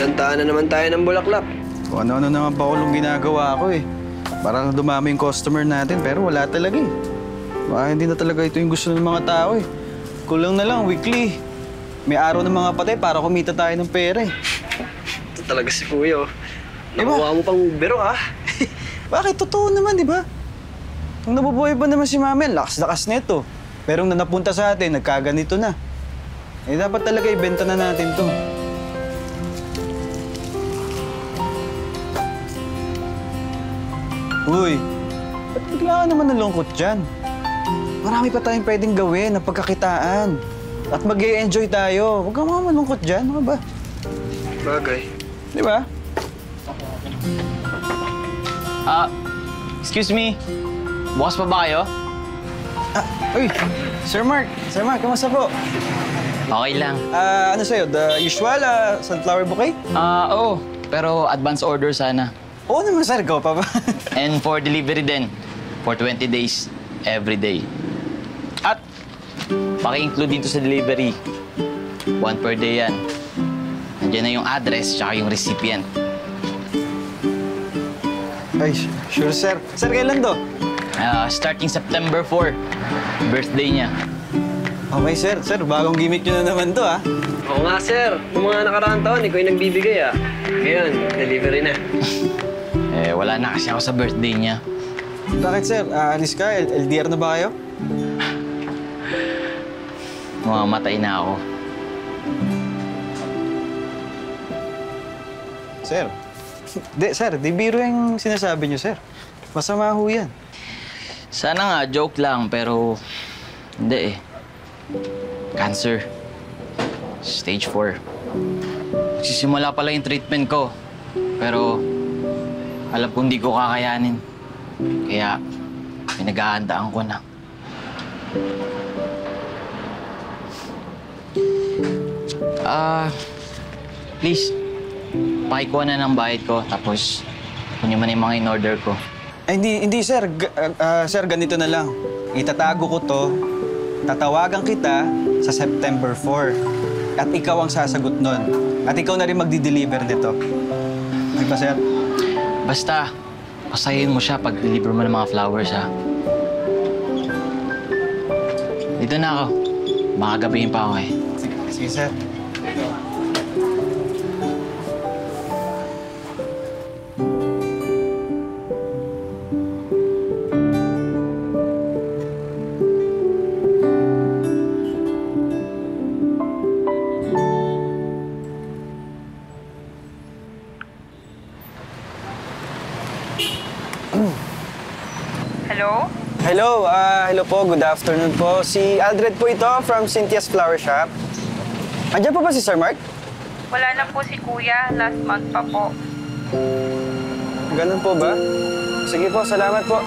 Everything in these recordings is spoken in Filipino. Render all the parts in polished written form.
Lantaan na naman tayo ng bulaklak. Kung ano-ano naman pa kulong ginagawa ko eh. Parang dumami yung customer natin pero wala talaga eh. Baka hindi na talaga ito yung gusto ng mga tao eh. Kulang na lang, weekly. May araw ng mga patay para kumita tayo ng pera eh. Ito talaga si Kuya. Diba? Nakuha mo pang biro ha? Bakit? Totoo naman, di ba? Nung nabubuhay pa naman si Mami, lakas-lakas nito. Pero nung napunta sa atin, nagkaganito na. Eh, dapat talaga ibenta na natin to. Uy, ba't bigla ka naman nalungkot dyan? Marami pa tayong pwedeng gawin na pagkakitaan. At mag-e-enjoy tayo. Huwag kang mga malungkot dyan, ano ba? Bagay. Di ba? Excuse me. Bukas pa ba kayo? Uy, Sir Mark. Sir Mark, kamusta po? Okay lang. Ano sa'yo? The usual sunflower bouquet? Oo. Pero advance order sana. Oo naman, sir. Ikaw pa ba? And for delivery din. For 20 days. Every day. At paki-include dito sa delivery. 1 per day yan. Nandiyan na yung address tsaka yung recipient. Ay, sure, sir. Sir, kailan to? Starting September 4. Birthday niya. Okay, sir. Sir, bagong gimmick nyo na naman to, ha? Oo nga, sir. Noong mga nakaraang taon, ikaw yung nagbibigay ah. Ngayon, delivery na. Wala na kasi ako sa birthday niya. Bakit, sir? Alis ka? LDR na ba kayo? Mamamatay na ako. Sir. Sir. Di biro yung sinasabi nyo, sir. Masama ho yan. Sana nga, joke lang, pero hindi eh. Cancer. Stage 4. Magsisimula pala yung treatment ko. Pero alam kong hindi ko kakayanin. Kaya pinag-ahandaan ko na. Please, pakikuha na ng bayad ko, tapos kunin mo na yung mga in-order ko. Ay, hindi, sir. Sir, ganito na lang. Itatago ko to. Tatawagan kita sa September 4. At ikaw ang sasagot nun. At ikaw na rin magdi-deliver nito. Ay ba, sir? Basta, pasayin mo siya pag deliver mo ng mga flowers, ha? Dito na ako. Baka gabihin pa ako, eh. Sige, sir. Hello? Hello po. Good afternoon po. Si Aldred po ito from Cynthia's Flower Shop. Andiyan po ba si Sir Mark? Wala na po si Kuya. Last month pa po. Ganun po ba? Sige po, salamat po.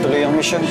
Tuloy ang mission.